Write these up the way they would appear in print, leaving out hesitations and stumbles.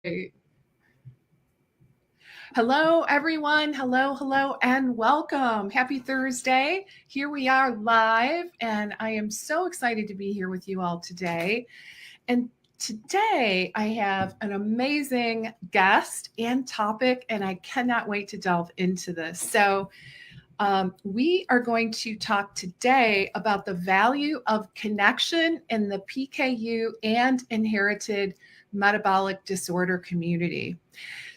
Great. Hello, everyone. Hello, and welcome. Happy Thursday. Here we are live, and I am so excited to be here with you all today. And today I have an amazing guest and topic, and I cannot wait to delve into this. We are going to talk today about the value of connection in the PKU and inherited metabolic disorder community.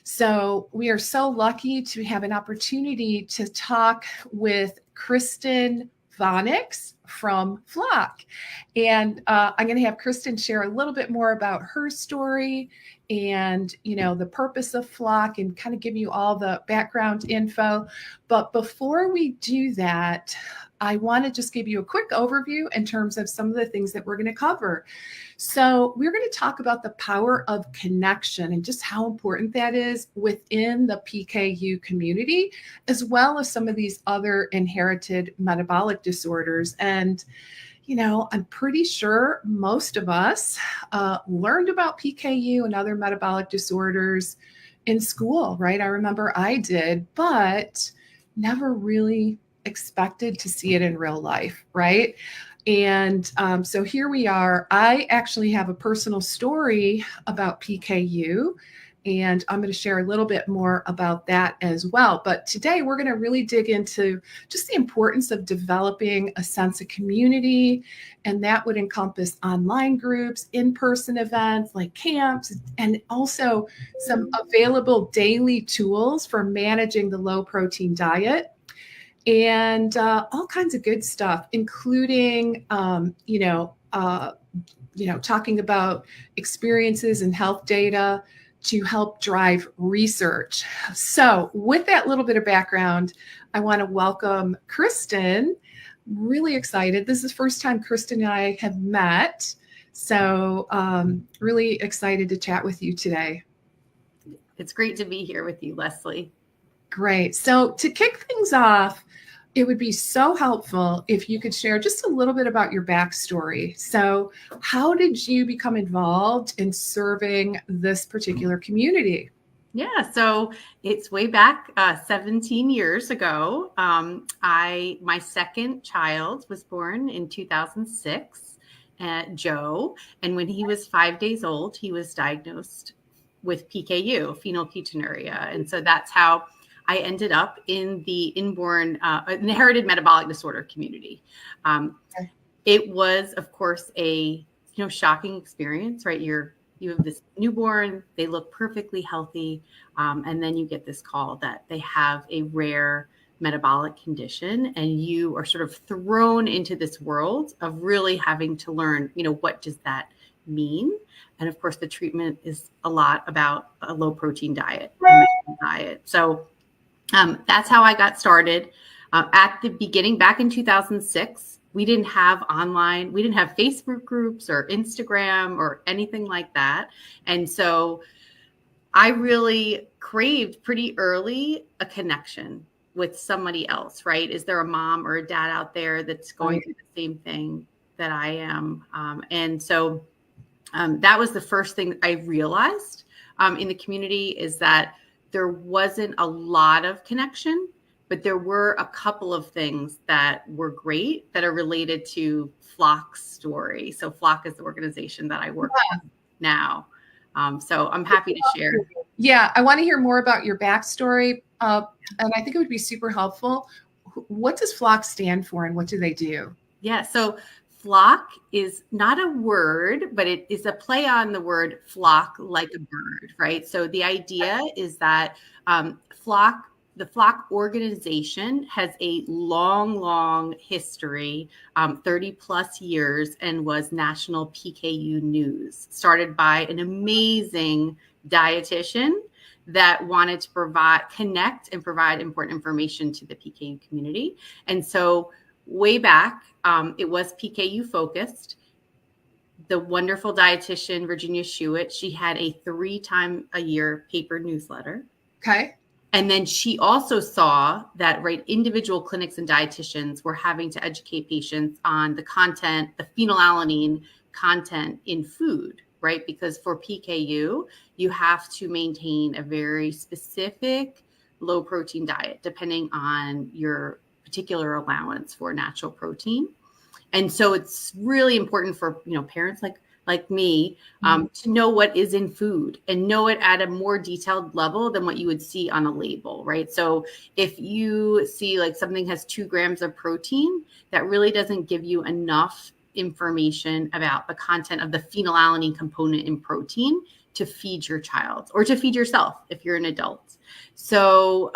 So we are so lucky to have an opportunity to talk with Kristen Vanags from Flok. And I'm going to have Kristen share a little bit more about her story and, the purpose of Flok and kind of give you all the background info. But before we do that, I want to just give you a quick overview in terms of some of the things that we're going to cover. So we're going to talk about the power of connection and just how important that is within the PKU community, as well as some of these other inherited metabolic disorders. And I'm pretty sure most of us learned about PKU and other metabolic disorders in school, right? I remember I did, but never really expected to see it in real life, right? And so here we are. I actually have a personal story about PKU, and I'm going to share a little bit more about that as well. But today we're going to really dig into just the importance of developing a sense of community, and that would encompass online groups, in-person events like camps, and also some available daily tools for managing the low-protein diet. And all kinds of good stuff, including, talking about experiences and health data to help drive research. So with that little bit of background, I want to welcome Kristen. Really excited. This is the first time Kristen and I have met. So really excited to chat with you today. It's great to be here with you, Lesli. Great. So to kick things off, it would be so helpful if you could share just a little bit about your backstory. So how did you become involved in serving this particular community? Yeah, so it's way back 17 years ago. My second child was born in 2006, Joe. And when he was 5 days old, he was diagnosed with PKU, phenylketonuria. And so that's how I ended up in the inherited metabolic disorder community. It was, of course, a shocking experience, right? You have this newborn, they look perfectly healthy, and then you get this call that they have a rare metabolic condition, and you are sort of thrown into this world of really having to learn, what does that mean? And of course, the treatment is a lot about a low protein diet. So that's how I got started. At the beginning, back in 2006, we didn't have Facebook groups or Instagram or anything like that. And so I really craved pretty early a connection with somebody else, right? Is there a mom or a dad out there that's going through the same thing that I am? And so that was the first thing I realized in the community, is that there wasn't a lot of connection, but there were a couple of things that were great that are related to Flok's story. So Flok is the organization that I work with now. So I'm happy to share. Yeah, I want to hear more about your backstory. And I think it would be super helpful. What does Flok stand for and what do they do? Yeah, so Flok is not a word, but it is a play on the word flock, like a bird, right? So the idea is that the Flok organization has a long history, 30 plus years, and was national PKU news, started by an amazing dietitian that wanted to connect and provide important information to the PKU community. And so way back, it was PKU focused. The wonderful dietitian, Virginia Schuett, she had a 3-time-a-year paper newsletter. Okay. And then she also saw that, right, individual clinics and dietitians were having to educate patients on the content, the phenylalanine content in food, right? Because for PKU, you have to maintain a very specific low protein diet, depending on your particular allowance for natural protein. And so it's really important for, parents like me, to know what is in food and know it at a more detailed level than what you would see on a label, right? So if you see like something has 2 grams of protein, that really doesn't give you enough information about the content of the phenylalanine component in protein to feed your child or to feed yourself if you're an adult. So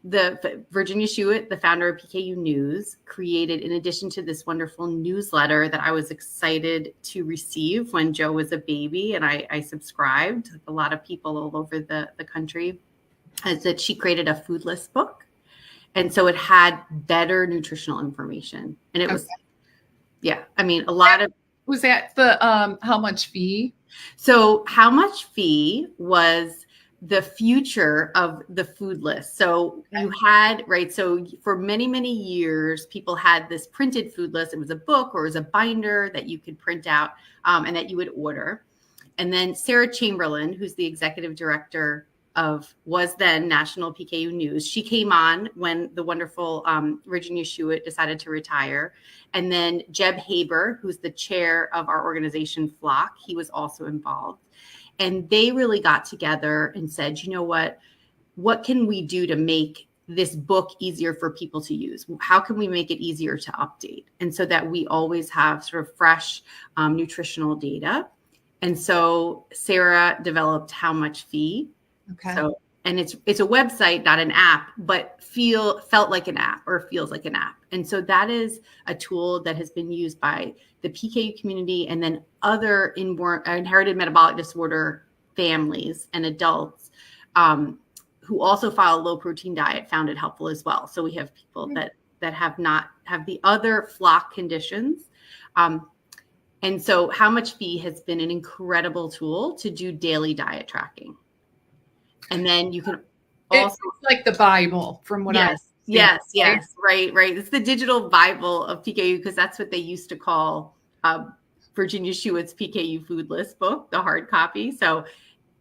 the Virginia Shuett, the founder of PKU News, created, in addition to this wonderful newsletter that I was excited to receive when Joe was a baby, and I subscribed, a lot of people all over the country, is that she created a food list book. And so it had better nutritional information. And it was, a lot of... Was that the how much fee? So how much fee was the future of the food list. So you had, right. So for many, many years, people had this printed food list. It was a book or it was a binder that you could print out and that you would order. And then Sarah Chamberlain, who's the executive director was then National PKU News. She came on when the wonderful Virginia Shuett decided to retire. And then Jeb Haber, who's the chair of our organization, Flok, he was also involved. And they really got together and said, you know what can we do to make this book easier for people to use? How can we make it easier to update? And so that we always have sort of fresh nutritional data. And so Sarah developed How Much Fee. Okay. So, and it's a website, not an app, but felt like an app or feels like an app. And so that is a tool that has been used by the PKU community and then other inherited metabolic disorder families and adults who also follow a low protein diet found it helpful as well. So we have people that have the other Flok conditions. And so How Much Fee has been an incredible tool to do daily diet tracking. And then you can also... It's like the Bible from what I... Yes. Right. It's the digital Bible of PKU because that's what they used to call Virginia Shuett's PKU food list book, the hard copy. So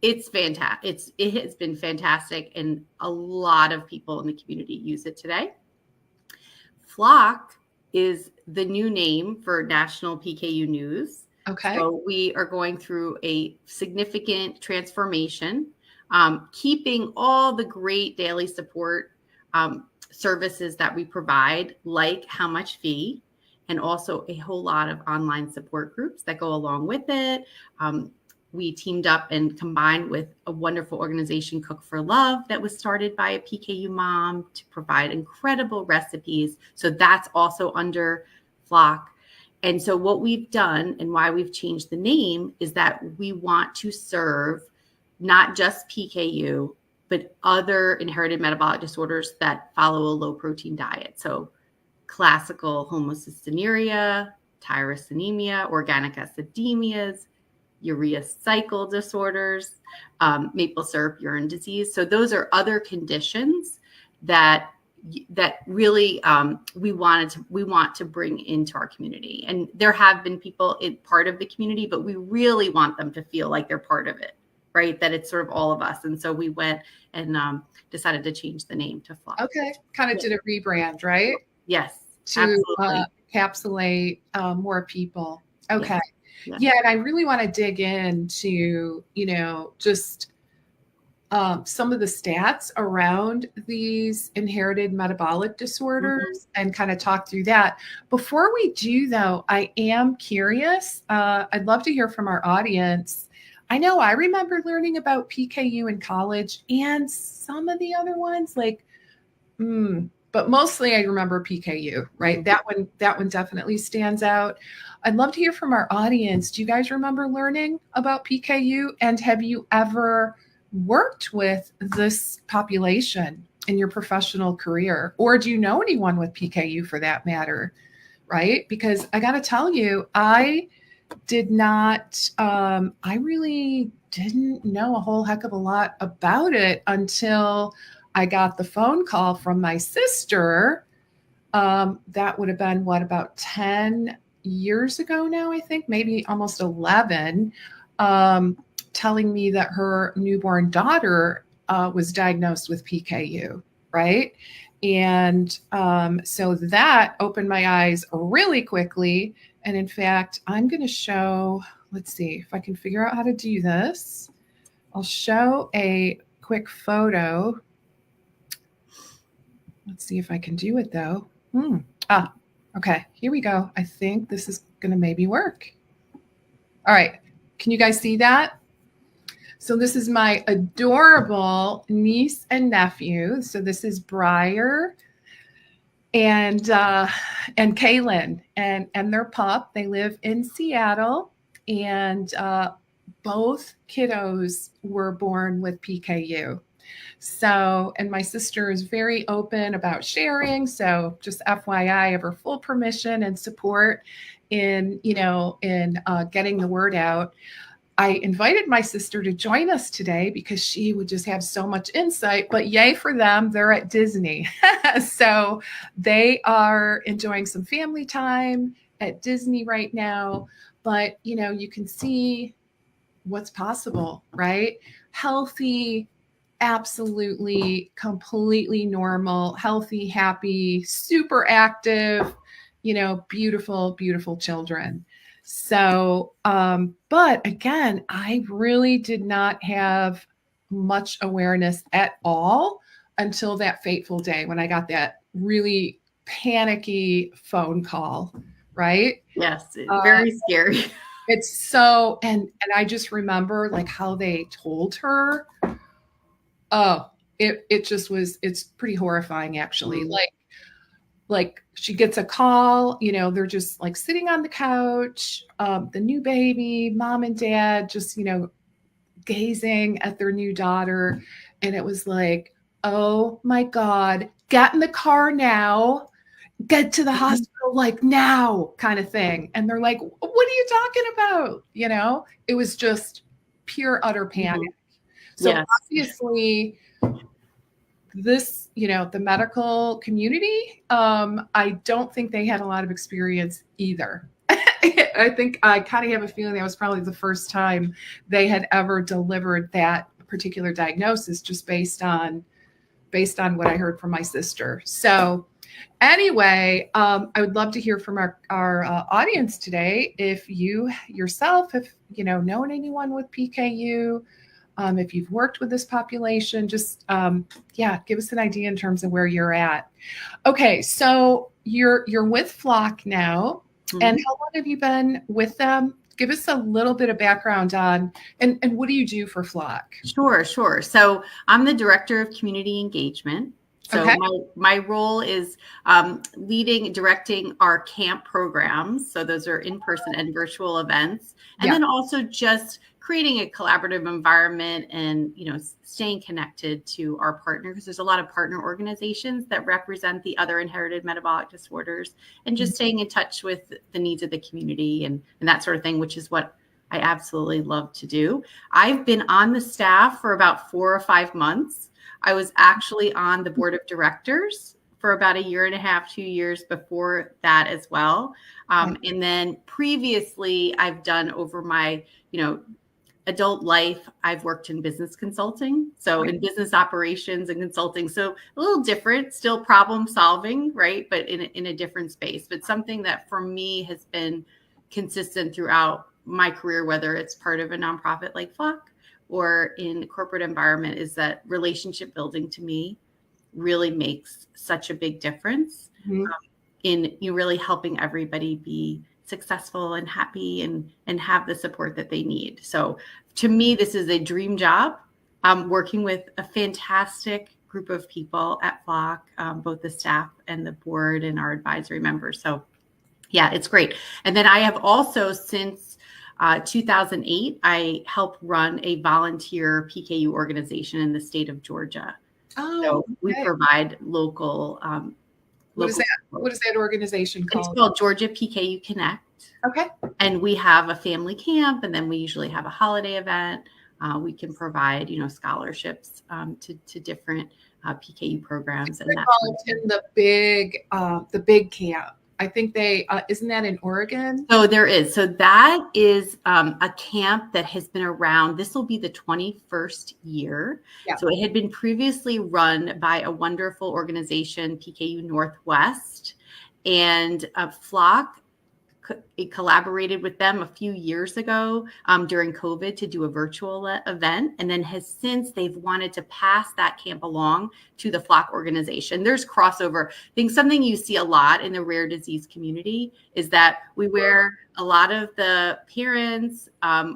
it's fantastic. It has been fantastic. And a lot of people in the community use it today. Flok is the new name for National PKU News. Okay. So we are going through a significant transformation, keeping all the great daily support services that we provide, like How Much Fee, and also a whole lot of online support groups that go along with it. We teamed up and combined with a wonderful organization, Cook for Love, that was started by a PKU mom to provide incredible recipes. So that's also under Flok. And so what we've done and why we've changed the name is that we want to serve not just PKU, but other inherited metabolic disorders that follow a low protein diet. So classical homocystinuria, tyrosinemia, organic acidemias, urea cycle disorders, maple syrup urine disease. So those are other conditions that really we want to bring into our community. And there have been people in part of the community, but we really want them to feel like they're part of it, right? That it's sort of all of us. And so we went and decided to change the name to Flok. Okay. Kind of did a rebrand, right? Yes. To encapsulate more people. Okay. Yes. Yeah. And I really want to dig into, just some of the stats around these inherited metabolic disorders and kind of talk through that. Before we do, though, I am curious. I'd love to hear from our audience. I know I remember learning about PKU in college and some of the other ones, but mostly I remember PKU, right? That one definitely stands out. I'd love to hear from our audience. Do you guys remember learning about PKU? And have you ever worked with this population in your professional career? Or do you know anyone with PKU for that matter, right? Because I got to tell you, I really didn't know a whole heck of a lot about it until I got the phone call from my sister. That would have been about 10 years ago now, I think, maybe almost 11, telling me that her newborn daughter was diagnosed with PKU, right? And so that opened my eyes really quickly. And in fact, I'm going to show, let's see if I can figure out how to do this. I'll show a quick photo. Let's see if I can do it though. Okay, here we go. I think this is going to maybe work. All right, can you guys see that? So this is my adorable niece and nephew. So this is Briar and Kaylin and their pup. They live in Seattle, and both kiddos were born with PKU. So, and my sister is very open about sharing. So just FYI, I have her full permission and support in getting the word out. I invited my sister to join us today because she would just have so much insight, but yay for them. They're at Disney. So they are enjoying some family time at Disney right now. But, you can see what's possible, right? Healthy, absolutely, completely normal, healthy, happy, super active, beautiful, beautiful children. So, but again, I really did not have much awareness at all until that fateful day when I got that really panicky phone call, right? Yes, very scary. It's so, and I just remember like how they told her. Oh, it just was, it's pretty horrifying actually. Mm-hmm. Like she gets a call, they're just like sitting on the couch, the new baby, mom and dad, just, gazing at their new daughter. And it was like, oh my God, get in the car now, get to the hospital like now kind of thing. And they're like, what are you talking about? It was just pure, utter panic. Mm-hmm. So yes. Obviously this, the medical community, I don't think they had a lot of experience either. I think I kind of have a feeling that was probably the first time they had ever delivered that particular diagnosis, just based on what I heard from my sister. So anyway, I would love to hear from our audience today. If you yourself have, known anyone with PKU, if you've worked with this population, just, give us an idea in terms of where you're at. Okay. So you're with Flok now. Mm-hmm. And how long have you been with them? Give us a little bit of background on, and what do you do for Flok? Sure. So I'm the director of community engagement. So okay. my role is directing our camp programs. So those are in-person and virtual events. And then also just creating a collaborative environment and, staying connected to our partners, because there's a lot of partner organizations that represent the other inherited metabolic disorders, and just staying in touch with the needs of the community and that sort of thing, which is what I absolutely love to do. I've been on the staff for about 4 or 5 months. I was actually on the board of directors for about 1.5 years, 2 years before that as well. And then previously I've done over my, adult life, I've worked in business consulting. So in business operations and consulting. So a little different, still problem solving, right? But in a different space, but something that for me has been consistent throughout my career, whether it's part of a nonprofit like Flok or in corporate environment, is that relationship building to me really makes such a big difference in you really helping everybody be successful and happy and have the support that they need. So to me, this is a dream job. I'm working with a fantastic group of people at Flok, both the staff and the board and our advisory members. So yeah, it's great. And then I have also, since 2008, I help run a volunteer PKU organization in the state of Georgia. So we provide local. What is that? What is that organization called? It's called Georgia PKU Connect. Okay. And we have a family camp, and then we usually have a holiday event. We can provide, scholarships to different PKU programs. And in the big camp. I think they, isn't that in Oregon? So there is. So that is a camp that has been around. This will be the 21st year. Yeah. So it had been previously run by a wonderful organization, PKU Northwest, and Flok. It collaborated with them a few years ago during COVID to do a virtual event. And then they've wanted to pass that camp along to the Flok organization. There's crossover. I think something you see a lot in the rare disease community is that we wear a lot of the parents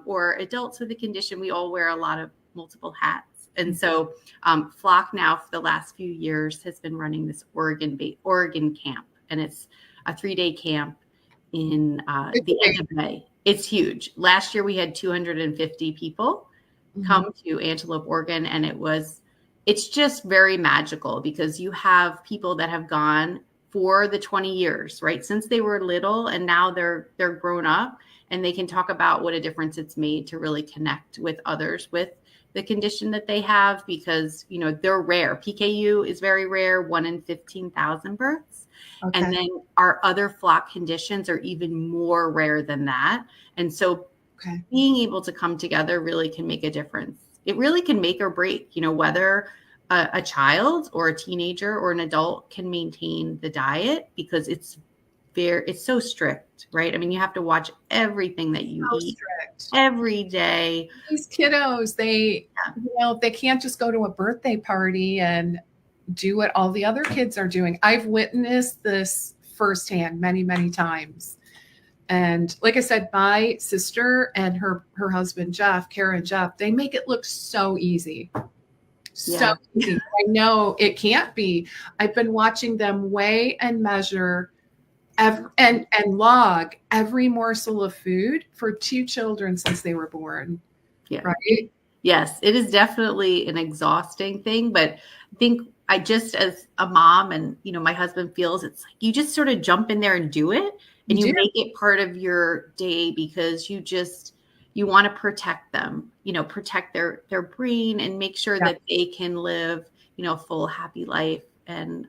or adults with the condition. We all wear a lot of multiple hats. And so Flok now for the last few years has been running this Oregon camp. And it's a 3-day camp in the end of May. It's huge. Last year we had 250 people come to Antelope, Oregon, and it's just very magical because you have people that have gone for the 20 years, right? Since they were little, and now they're grown up, and they can talk about what a difference it's made to really connect with others with the condition that they have, because they're rare. PKU is very rare, 1 in 15,000 births. Okay. And then our other Flok conditions are even more rare than that. And so being able to come together really can make a difference. It really can make or break, whether a child or a teenager or an adult can maintain the diet, because it's so strict, right? I mean, you have to watch everything that you eat every day. These kiddos, they can't just go to a birthday party and do what all the other kids are doing. I've witnessed this firsthand many, many times. And like I said, my sister and her husband, Kara and Jeff, they make it look so easy. So easy. I know it can't be. I've been watching them weigh and measure and log every morsel of food for 2 children since they were born. Yeah. Right? Yes, it is definitely an exhausting thing, but I think I just, as a mom, and my husband feels, it's like you just sort of jump in there and do it, and you make it part of your day, because you want to protect them, protect their brain and make sure that they can live, a full, happy life. And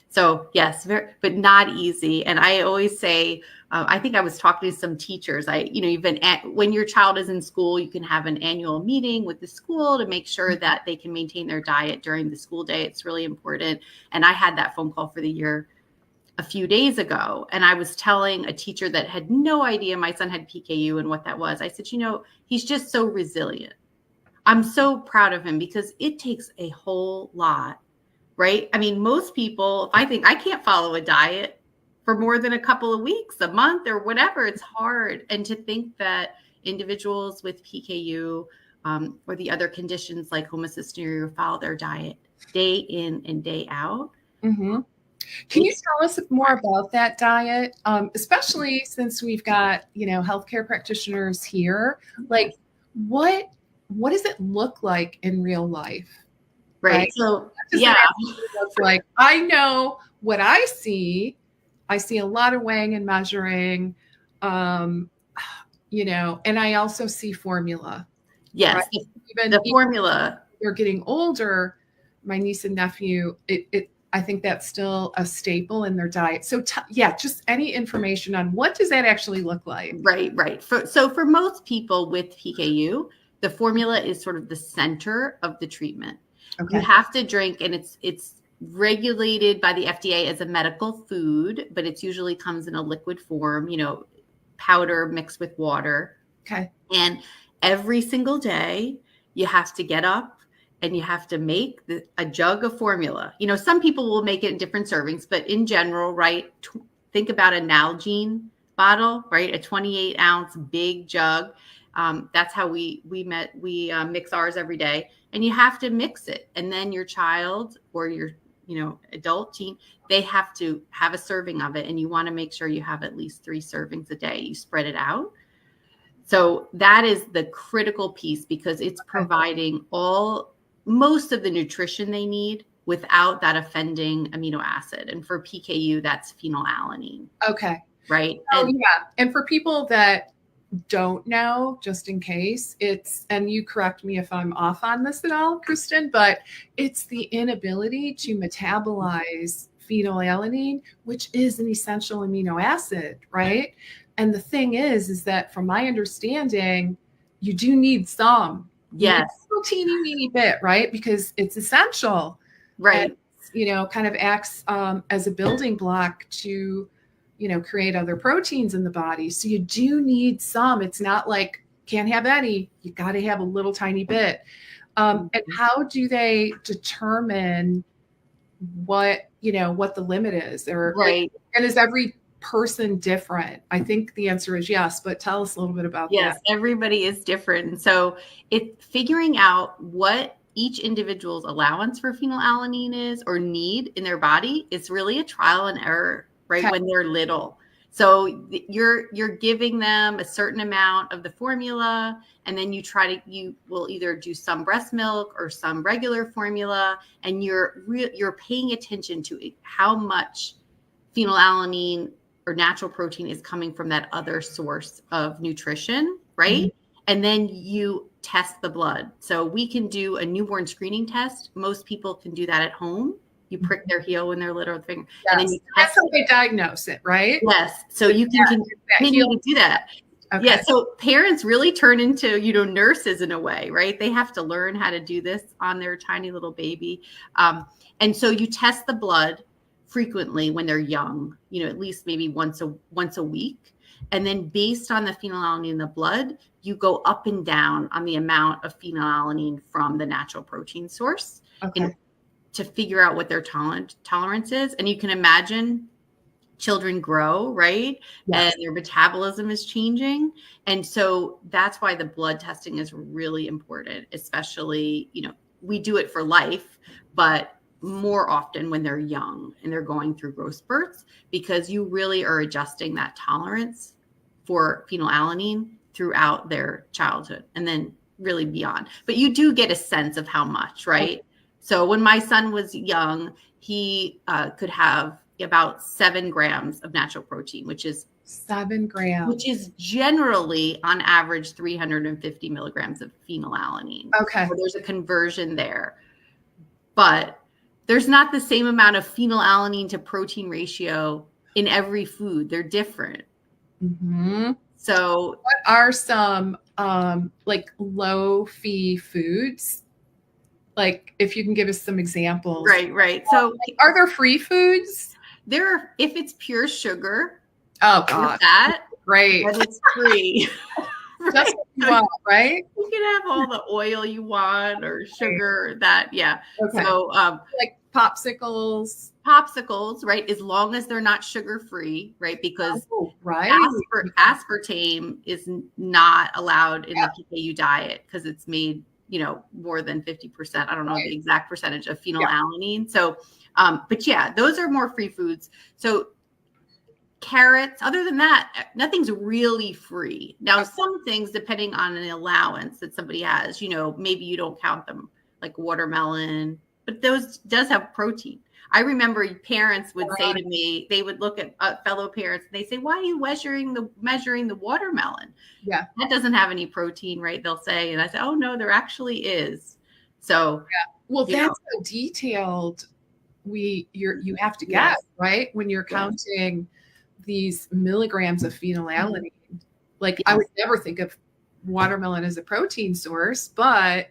so yes, but not easy. And I always say, I think I was talking to some teachers. When your child is in school, you can have an annual meeting with the school to make sure that they can maintain their diet during the school day. It's really important. And I had that phone call for the year a few days ago. And I was telling a teacher that had no idea my son had PKU and what that was. I said, he's just so resilient. I'm so proud of him, because it takes a whole lot, right? I mean, most people, if I think I can't follow a diet for more than a couple of weeks, a month, or whatever, it's hard. And to think that individuals with PKU or the other conditions like homocystinuria follow their diet day in and day out. Mm-hmm. Can you tell us more about that diet, especially since we've got, healthcare practitioners here? Like, what does it look like in real life? Right. So, like, I know what I see. I see a lot of weighing and measuring, and I also see formula. Yes. Right? Even the formula. They're getting older. My niece and nephew, I think that's still a staple in their diet. So just any information on what does that actually look like? Right. So for most people with PKU, the formula is sort of the center of the treatment. Okay. You have to drink, and it's regulated by the FDA as a medical food, but it usually comes in a liquid form, powder mixed with water. Okay. And every single day you have to get up and you have to make a jug of formula. Some people will make it in different servings, but in general, right, think about a Nalgene bottle, right? A 28-ounce big jug. That's how we mix ours every day. And you have to mix it. And then your child or your adult teen, they have to have a serving of it. And you want to make sure you have at least 3 servings a day. You spread it out. So that is the critical piece, because it's providing most of the nutrition they need without that offending amino acid. And for PKU, that's phenylalanine. Okay. Right. And for people that don't know, just in case, and you correct me if I'm off on this at all, Kristen, but it's the inability to metabolize phenylalanine, which is an essential amino acid, right? And the thing is that from my understanding, you do need some. Yes. A little teeny weeny bit, right? Because it's essential. Right. And, you know, kind of acts as a building block to, you know, create other proteins in the body. So you do need some. It's not like can't have any. You got to have a little tiny bit. And how do they determine what, you know, what the limit is? Or right. And is every person different? I think the answer is yes, but tell us a little bit about that. Yes, everybody is different. So it's figuring out what each individual's allowance for phenylalanine is or need in their body is really a trial and error, right? Okay. When they're little. So you're giving them a certain amount of the formula, and then you will either do some breast milk or some regular formula, and you're paying attention to how much phenylalanine or natural protein is coming from that other source of nutrition, right? Mm-hmm. And then you test the blood. So we can do a newborn screening test. Most people can do that at home. You prick their heel when they're little finger. Yes. And then you that's how they diagnose it, right? Yes. So you can continue to do that. Okay. Yeah. So parents really turn into, nurses in a way, right? They have to learn how to do this on their tiny little baby. And so you test the blood frequently when they're young, at least maybe once a week. And then based on the phenylalanine in the blood, you go up and down on the amount of phenylalanine from the natural protein source. Okay. To figure out what their tolerance is. And you can imagine children grow, right? Yes. And their metabolism is changing. And so that's why the blood testing is really important, especially, we do it for life, but more often when they're young and they're going through growth spurts, because you really are adjusting that tolerance for phenylalanine throughout their childhood and then really beyond. But you do get a sense of how much, right? Okay. So when my son was young, he could have about 7 grams of natural protein, which is 7 grams, which is generally on average 350 milligrams of phenylalanine. Okay. So there's a conversion there, but there's not the same amount of phenylalanine to protein ratio in every food. They're different. Mm-hmm. So what are some like low phe foods? Like, if you can give us some examples. Right. So are there free foods? If it's pure sugar. Oh, God. That, great. But it's free. Right? That's what you want, right? You can have all the oil you want or sugar, that, yeah. Okay. So, like popsicles, right? As long as they're not sugar-free, right? Because right. aspartame is not allowed in the PKU diet because it's made more than 50%. I don't know the exact percentage of phenylalanine. So, but yeah, those are more free foods. So carrots, other than that, nothing's really free. Now, some things, depending on an allowance that somebody has, maybe you don't count them, like watermelon, but those does have protein. I remember parents would say to me, they would look at fellow parents and they say, why are you measuring the watermelon? Yeah. That doesn't have any protein, right? They'll say, and I say, oh no, there actually is. So, well, that's how detailed you have to get, right? When you're counting these milligrams of phenylalanine, like I would never think of watermelon as a protein source, but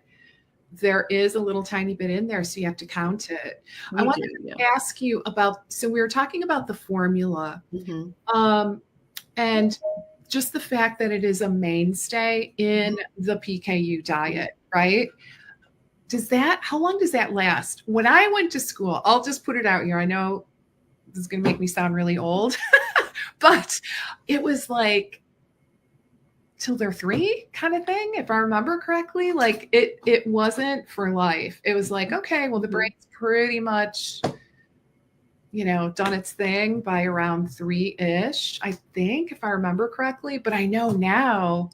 there is a little tiny bit in there, so you have to count it. I wanted to ask you about, so we were talking about the formula, and just the fact that it is a mainstay in the PKU diet, right? How long does that last? When I went to school, I'll just put it out here. I know this is going to make me sound really old, but it was like till they're 3 kind of thing, if I remember correctly. Like it wasn't for life. It was like, okay, well, the brain's pretty much, done its thing by around 3-ish, I think, if I remember correctly. But I know now,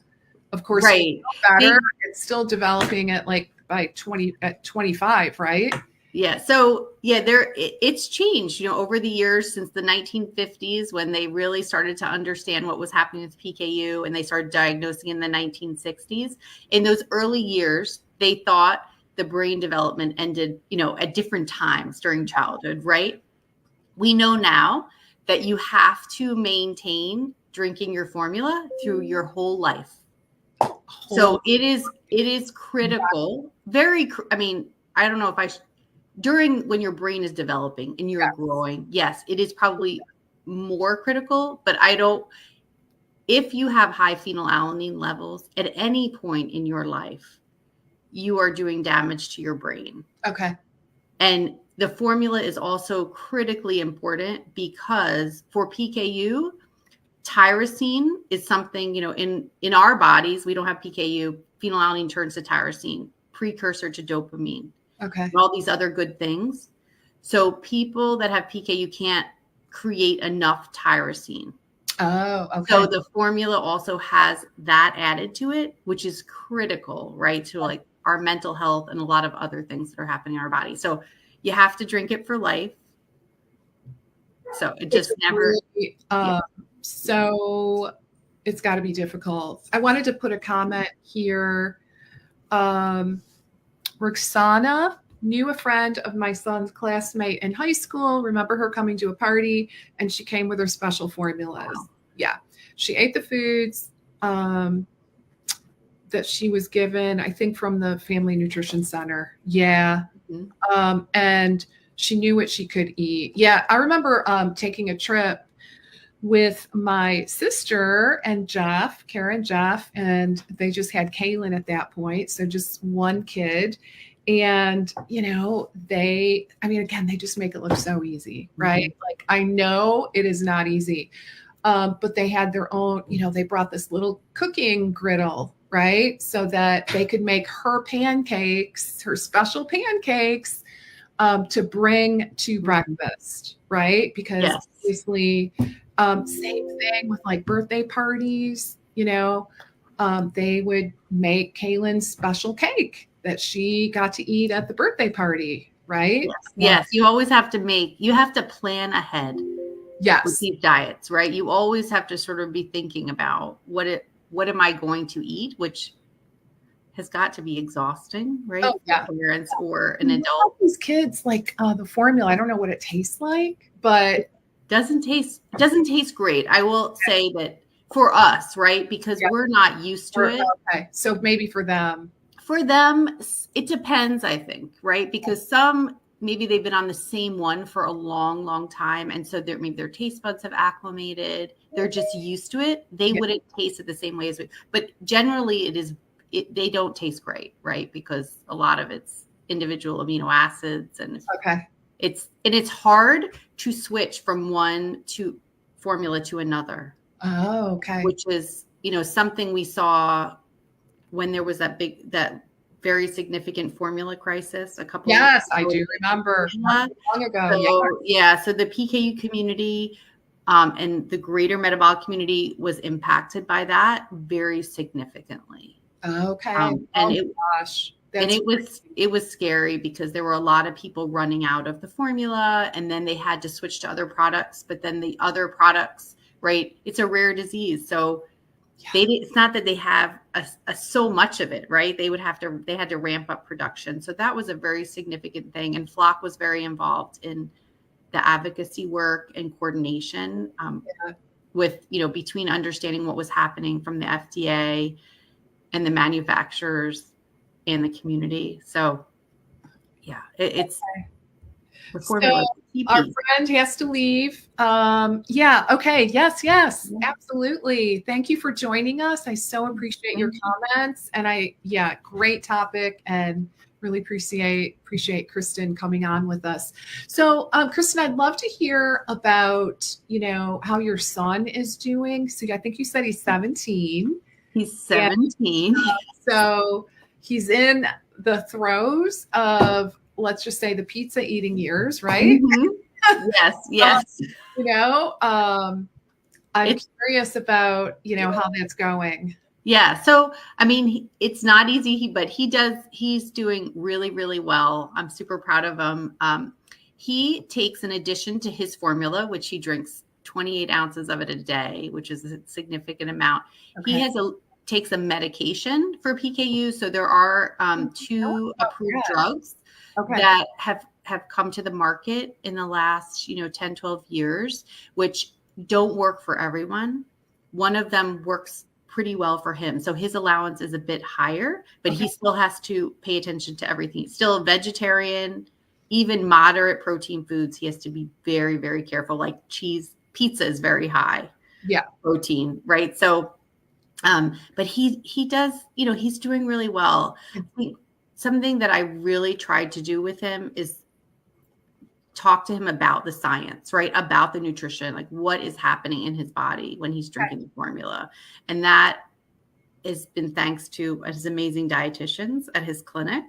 of course, right, better. It's still developing at like by 25, right? Yeah. So it's changed, over the years since the 1950s, when they really started to understand what was happening with PKU, and they started diagnosing in the 1960s. In those early years, they thought the brain development ended, at different times during childhood, right? We know now that you have to maintain drinking your formula through your whole life. So it is critical. I mean, I don't know if during when your brain is developing and you're growing, yes, it is probably more critical, but if you have high phenylalanine levels at any point in your life, you are doing damage to your brain. Okay. And the formula is also critically important because for PKU, tyrosine is something, in our bodies, we don't have PKU, phenylalanine turns to tyrosine, precursor to dopamine. Okay. And all these other good things. So people that have PKU can't create enough tyrosine. Oh, okay. So the formula also has that added to it, which is critical, right? To like our mental health and a lot of other things that are happening in our body. So you have to drink it for life. So it just so it's got to be difficult. I wanted to put a comment here. Roxana knew a friend of my son's classmate in high school. Remember her coming to a party, and she came with her special formulas. Wow. Yeah. She ate the foods that she was given, I think, from the Family Nutrition Center. Yeah. Mm-hmm. And she knew what she could eat. Yeah. I remember taking a trip with my sister and Karen, and they just had Kaylin at that point. So just one kid. And, they just make it look so easy, right? Mm-hmm. Like, I know it is not easy, but they had their own, they brought this little cooking griddle, right? So that they could make her special pancakes, to bring to breakfast, right? Because obviously, same thing with like birthday parties, they would make Kaylin's special cake that she got to eat at the birthday party, right? Yes. You always have to plan ahead. Yes. With these diets, right? You always have to sort of be thinking about what am I going to eat, which has got to be exhausting, right? Oh, yeah. For parents or an adult. These kids like the formula. I don't know what it tastes like, but it doesn't taste great. I will say that for us, right? Because we're not used to it. Okay. So maybe for them, it depends, I think, right? Because maybe they've been on the same one for a long, long time. And so maybe their taste buds have acclimated. They're just used to it. They wouldn't taste it the same way as we, but generally they don't taste great, right? Because a lot of it's individual amino acids and it's hard to switch from one formula to another. Oh, okay. Which is, something we saw when there was that very significant formula crisis a couple of years ago. I do remember long ago. So, so the PKU community and the greater metabolic community was impacted by that very significantly. Okay. It was scary because there were a lot of people running out of the formula, and then they had to switch to other products, but then the other products, right? It's a rare disease. So it's not that they have so much of it, right? They had to ramp up production. So that was a very significant thing. And Flok was very involved in the advocacy work and coordination with, between understanding what was happening from the FDA and the manufacturers and the community. So it's the formula. So our friend has to leave. Okay. Yes, absolutely. Thank you for joining us. I so appreciate your comments, and great topic, and really appreciate Kristen coming on with us. So, Kristen, I'd love to hear about, how your son is doing. So I think you said he's 17. He's 17. So he's in the throes of, let's just say, the pizza eating years, right? Mm-hmm. Yes. I'm curious about, how that's going. Yeah. So, it's not easy, but he's doing really, really well. I'm super proud of him. He takes, in addition to his formula, which he drinks 28 ounces of it a day, which is a significant amount. Okay. He takes a medication for PKU. So there are 2 approved drugs that have come to the market in the last, 10, 12 years, which don't work for everyone. One of them works pretty well for him. So his allowance is a bit higher, but he still has to pay attention to everything. He's still a vegetarian, even moderate protein foods. He has to be very, very careful. Like cheese, pizza is very high protein, right? So, but he does, he's doing really well. I think something that I really tried to do with him is talk to him about the science, right? About the nutrition, like what is happening in his body when he's drinking the formula. And that has been thanks to his amazing dietitians at his clinic,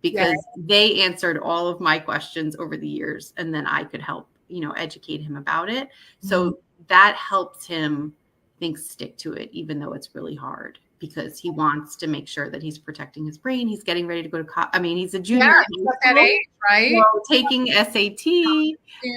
because they answered all of my questions over the years. And then I could help, educate him about it. So that helps him, I think, stick to it, even though it's really hard, because he wants to make sure that he's protecting his brain. He's getting ready to go to college. I mean, he's a junior. He's at that age, right? Taking SAT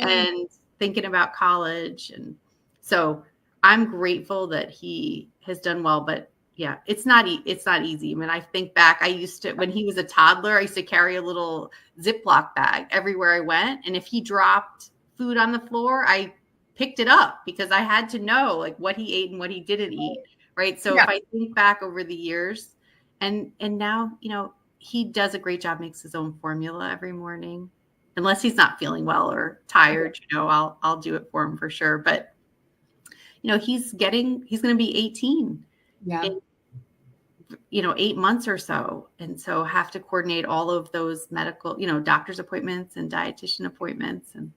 and thinking about college. And so I'm grateful that he has done well, but yeah, it's not easy. I mean, I think back, when he was a toddler, I used to carry a little Ziploc bag everywhere I went. And if he dropped food on the floor, I picked it up because I had to know like what he ate and what he didn't eat. Right. So if I think back over the years and now, he does a great job, makes his own formula every morning, unless he's not feeling well or tired, I'll do it for him for sure. But, he's going to be 18 in, 8 months or so. And so have to coordinate all of those medical, doctor's appointments and dietitian appointments. And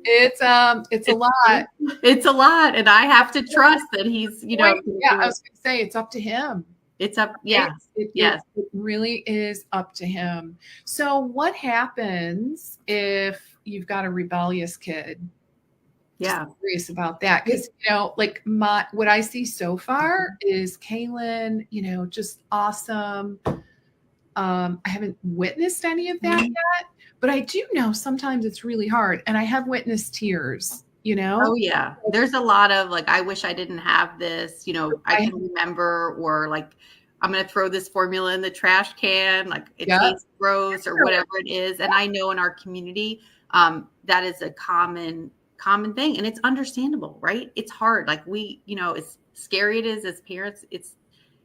it's a lot. It's a lot. And I have to trust that he's, I was going to say, it's up to him. It's up. Yeah. It really is up to him. So what happens if you've got a rebellious kid? Yeah. Just curious about that. Because, what I see so far is Kaylin, just awesome. I haven't witnessed any of that yet, but I do know sometimes it's really hard. And I have witnessed tears, Oh yeah. There's a lot of like, I wish I didn't have this, I can remember, or like, I'm going to throw this formula in the trash can. Like it tastes gross or whatever it is. And I know in our community, that is a common thing, and it's understandable, right? It's hard. Like as scary it is as parents,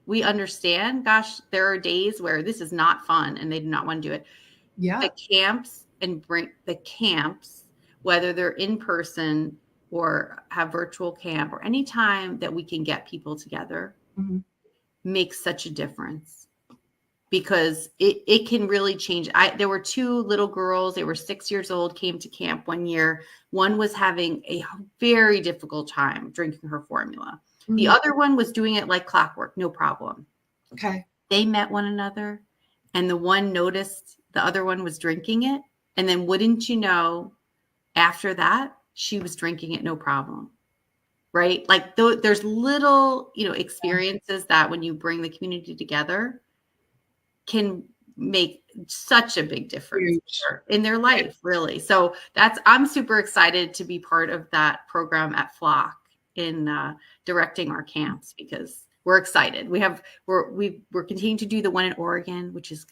we understand, gosh, there are days where this is not fun and they do not want to do it. Yeah. The camps, whether they're in person or have virtual camp, or any time that we can get people together, makes such a difference, because it can really change. There were 2 little girls, they were 6 years old, came to camp one year. One was having a very difficult time drinking her formula. The other one was doing it like clockwork, no problem. Okay. They met one another, and the one noticed the other one was drinking it. And then wouldn't you know, after that, she was drinking it, no problem. Right? Like there's little, experiences that when you bring the community together can make such a big difference in their life, really. So I'm super excited to be part of that program at Flok in directing our camps, because we're excited. We're continuing to do the one in Oregon, which is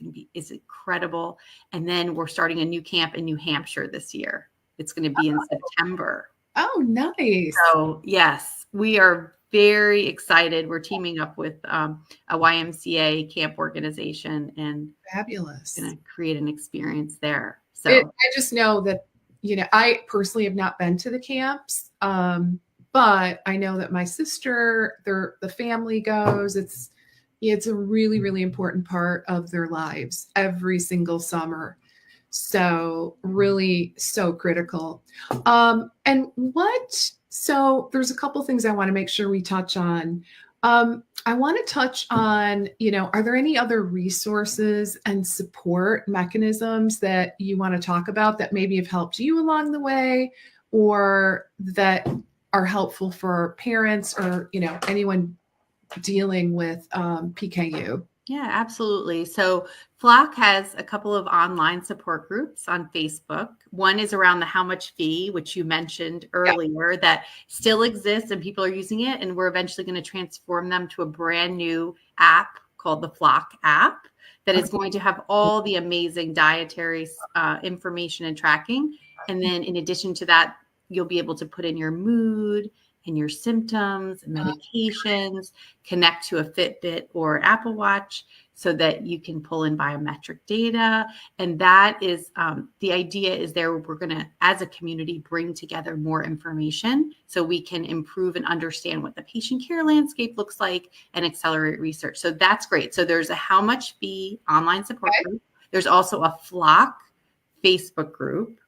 incredible. And then we're starting a new camp in New Hampshire this year. It's going to be in September. Oh, nice. So yes, we are very excited. We're teaming up with a YMCA camp organization, and fabulous. Going to create an experience there. So I just know that, I personally have not been to the camps, but I know that my sister, the family goes. It's a really, really important part of their lives every single summer. So really so critical. So there's a couple things I want to make sure we touch on. I want to touch on, are there any other resources and support mechanisms that you want to talk about that maybe have helped you along the way, or that are helpful for parents or, anyone dealing with PKU? Yeah, absolutely. So Flok has a couple of online support groups on Facebook. One is around the How Much Fee, which you mentioned earlier, that still exists and people are using it. And we're eventually going to transform them to a brand new app called the Flok app that is going to have all the amazing dietary information and tracking. And then in addition to that, you'll be able to put in your mood and your symptoms and medications, connect to a Fitbit or Apple Watch so that you can pull in biometric data. And that is the idea is there we're going to, as a community, bring together more information so we can improve and understand what the patient care landscape looks like and accelerate research. So that's great. So there's a how much fee online support group. There's also a Flok Facebook group.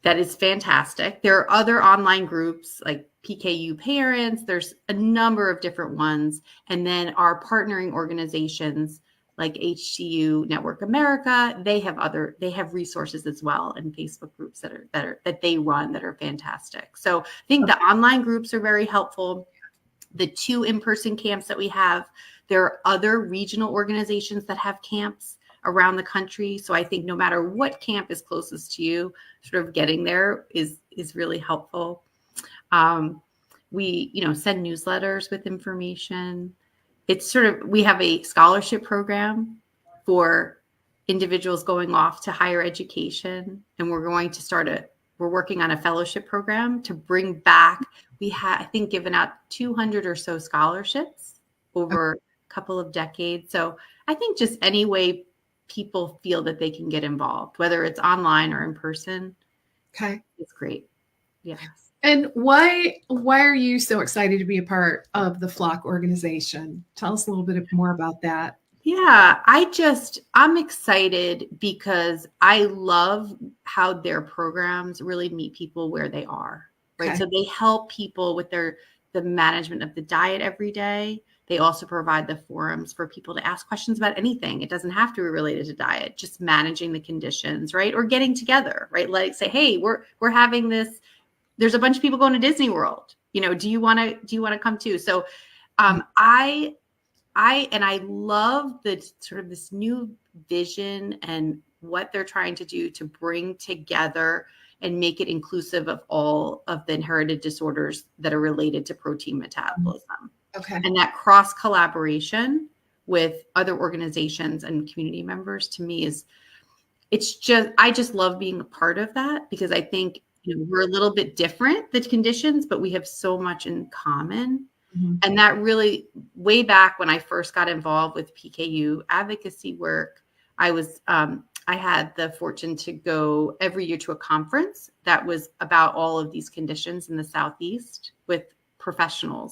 That is fantastic. There are other online groups like PKU parents. There's a number of different ones. And then our partnering organizations like HCU Network America, they have resources as well and Facebook groups that they run that are fantastic. So I think the online groups are very helpful. The 2 in-person camps that we have, there are other regional organizations that have camps around the country. So I think no matter what camp is closest to you, sort of getting there is really helpful. We, send newsletters with information. It's we have a scholarship program for individuals going off to higher education. And we're going to we're working on a fellowship program to bring back, we have, I think, given out 200 or so scholarships over a couple of decades. So I think just any way people feel that they can get involved, whether it's online or in person. Okay. It's great. Yes. And why are you so excited to be a part of the Flok organization? Tell us a little bit more about that. Yeah, I'm excited because I love how their programs really meet people where they are, right? Okay. So they help people with the management of the diet every day. They also provide the forums for people to ask questions about anything. It doesn't have to be related to diet, just managing the conditions, right? Or getting together, right? Like say, hey, we're having this. There's a bunch of people going to Disney World. Do you want to come too? So I love the sort of this new vision and what they're trying to do to bring together and make it inclusive of all of the inherited disorders that are related to protein metabolism. Okay. And that cross collaboration with other organizations and community members to me I just love being a part of that because I think we're a little bit different, the conditions, but we have so much in common. Mm-hmm. And that really, way back when I first got involved with PKU advocacy work, I had the fortune to go every year to a conference that was about all of these conditions in the Southeast with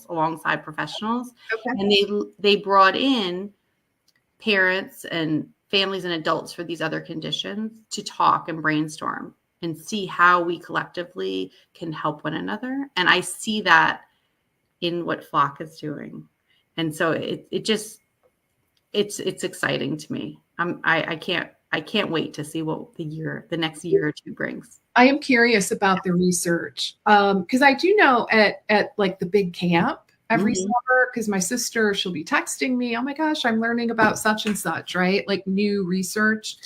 alongside professionals. Okay. And they brought in parents and families and adults for these other conditions to talk and brainstorm and see how we collectively can help one another. And I see that in what Flok is doing. And so it's exciting to me. I can't wait to see what the next year or two brings. I am curious about the research because I do know at like the big camp every summer, because my sister, she'll be texting me, oh my gosh, I'm learning about such and such, right? Like new research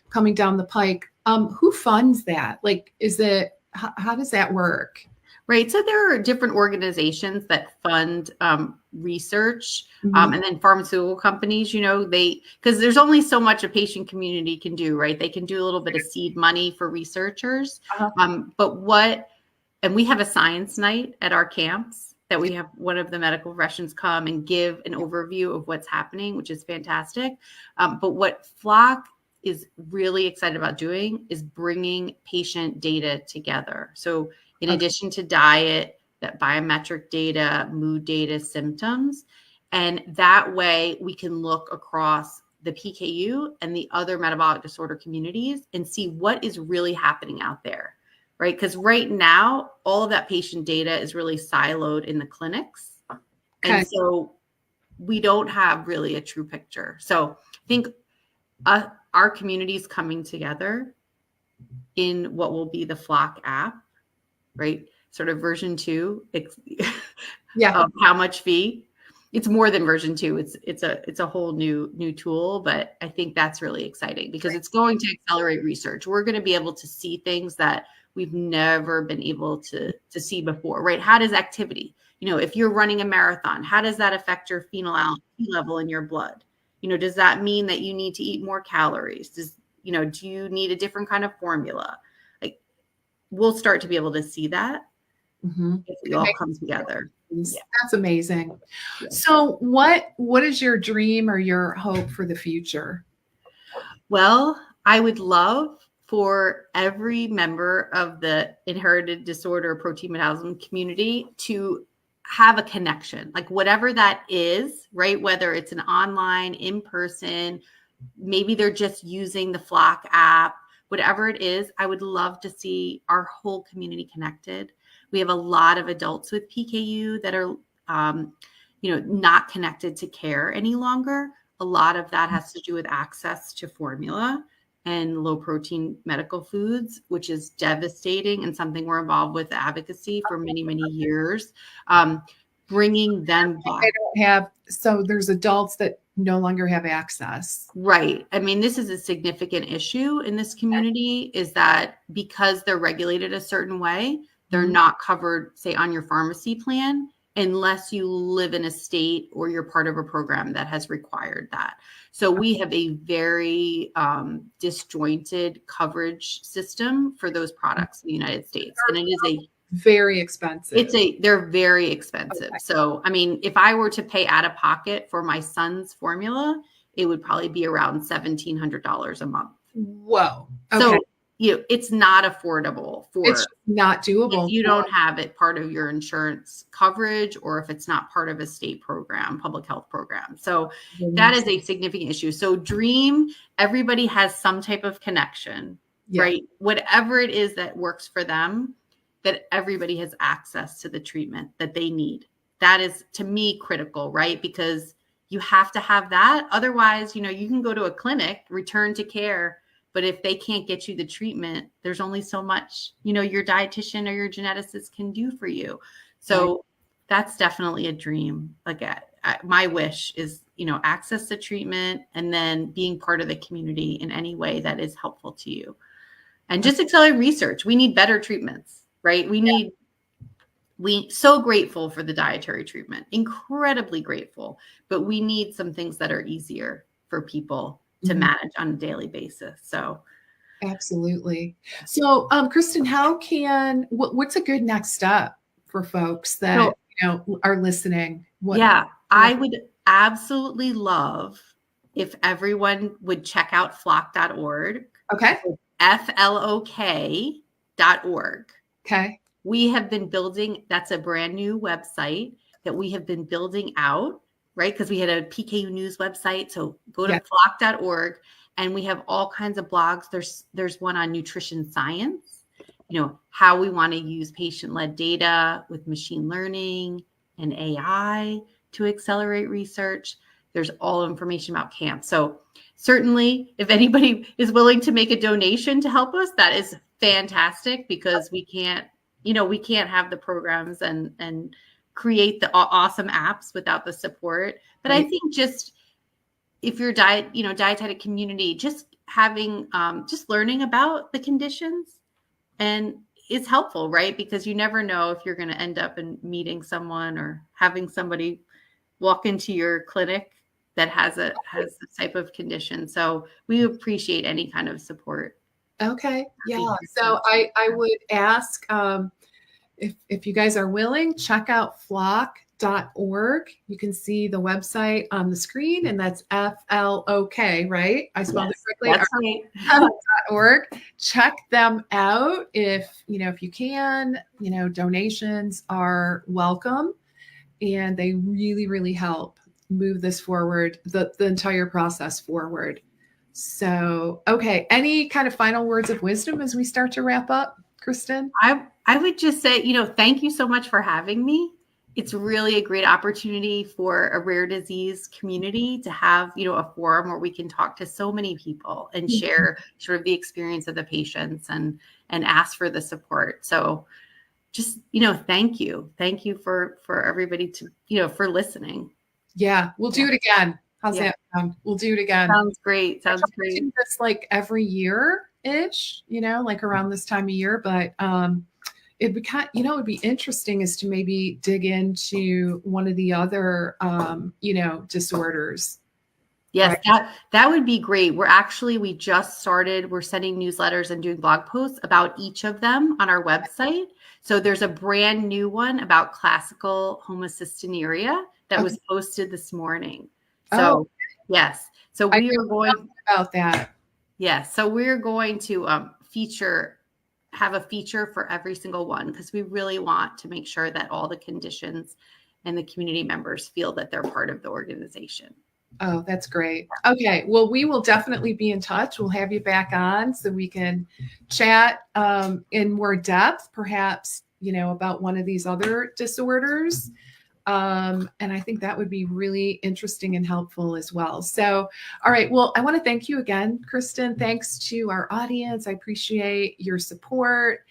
coming down the pike. Who funds that? Like, how does that work? Right. So there are different organizations that fund research and then pharmaceutical companies, because there's only so much a patient community can do, right? They can do a little bit of seed money for researchers. And we have a science night at our camps that we have one of the medical professions come and give an overview of what's happening, which is fantastic. But what Flok is really excited about doing is bringing patient data together. So in addition to diet, that biometric data, mood data, symptoms, and that way we can look across the PKU and the other metabolic disorder communities and see what is really happening out there, right? Because right now, all of that patient data is really siloed in the clinics. Okay. And so we don't have really a true picture. So I think our communities coming together in what will be the Flok app, right? Sort of version 2. Of how much fee. It's more than version 2. It's a whole new tool, but I think that's really exciting because it's going to accelerate research. We're going to be able to see things that we've never been able to see before, right? How does activity? if you're running a marathon, how does that affect your phenylalanine level in your blood? Does that mean that you need to eat more calories? Do you need a different kind of formula? Like, we'll start to be able to see that if we all come together. Yeah. That's amazing. Yeah. So what is your dream or your hope for the future? Well, I would love for every member of the inherited disorder protein metabolism community to have a connection, like whatever that is, right? Whether it's an online, in person, maybe they're just using the Flok app, whatever it is, I would love to see our whole community connected. We have a lot of adults with PKU that are, not connected to care any longer. A lot of that has to do with access to formula and low protein medical foods, which is devastating and something we're involved with advocacy for many, many years. Bringing them back. They don't have, so there's adults that no longer have access. Right. I mean, this is a significant issue in this community, is that because they're regulated a certain way, they're not covered, say, on your pharmacy plan, unless you live in a state or you're part of a program that has required that. So we have a very disjointed coverage system for those products in the United States. And it is very expensive. They're very expensive. Okay. So, I mean, if I were to pay out of pocket for my son's formula, it would probably be around $1,700 a month. Whoa. Okay. So, it's not affordable it's not doable. If you don't have it part of your insurance coverage, or if it's not part of a state program, public health program. So that is a significant issue. So dream, everybody has some type of connection, right? Whatever it is that works for them, that everybody has access to the treatment that they need. That is, to me, critical, right? Because you have to have that. Otherwise, you can go to a clinic, return to care, but if they can't get you the treatment, there's only so much, your dietitian or your geneticist can do for you. So that's definitely a dream. Like, my wish is, access to treatment, and then being part of the community in any way that is helpful to you. And just accelerate research. We need better treatments, right? We so grateful for the dietary treatment, incredibly grateful, but we need some things that are easier for people to manage on a daily basis. So absolutely. So Kristen, what's a good next step for folks that are listening? I would absolutely love if everyone would check out flok.org. Okay. flok.org. Okay. We have been building, that's a brand new website that we have been building out, right? Because we had a PKU news website. So go to flok.org, and we have all kinds of blogs. There's one on nutrition science, how we want to use patient-led data with machine learning and AI to accelerate research. There's all information about camp. So certainly, if anybody is willing to make a donation to help us, that is fantastic, because we can't have the programs and create the awesome apps without the support. But I think just if you're dietetic community, just having, just learning about the conditions and is helpful, right? Because you never know if you're going to end up in meeting someone or having somebody walk into your clinic that has this type of condition. So we appreciate any kind of support. Okay. Yeah. So I would ask, if you guys are willing, check out flok.org. You can see the website on the screen, and that's FLOK, right? I spelled it correctly. That's right. .org. Check them out if you can. Donations are welcome, and they really, really help move this forward, the entire process forward. So, okay. Any kind of final words of wisdom as we start to wrap up, Kristen? I would just say, thank you so much for having me. It's really a great opportunity for a rare disease community to have, a forum where we can talk to so many people and share sort of the experience of the patients and ask for the support. So just, thank you. Thank you for everybody to, for listening. Yeah. We'll do it again. How's that sound? We'll do it again. Sounds great. Sounds great. That's like every year-ish, like around this time of year. But it'd be it'd be interesting is to maybe dig into one of the other, disorders. Yes, Right? that would be great. We just started, we're sending newsletters and doing blog posts about each of them on our website. So there's a brand new one about classical homocystinuria that was posted this morning. So yes, so I we are going about that. Yes, so we're going to have a feature for every single one, because we really want to make sure that all the conditions and the community members feel that they're part of the organization. Oh, that's great. Okay. Well, we will definitely be in touch. We'll have you back on so we can chat in more depth, perhaps, about one of these other disorders. And I think that would be really interesting and helpful as well. So, all right. Well, I want to thank you again, Kristen. Thanks to our audience. I appreciate your support.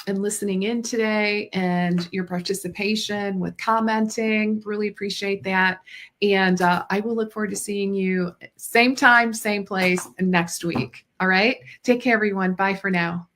And listening in today and your participation with commenting. Really appreciate that. And I will look forward to seeing you same time, same place next week. All right. Take care, everyone. Bye for now.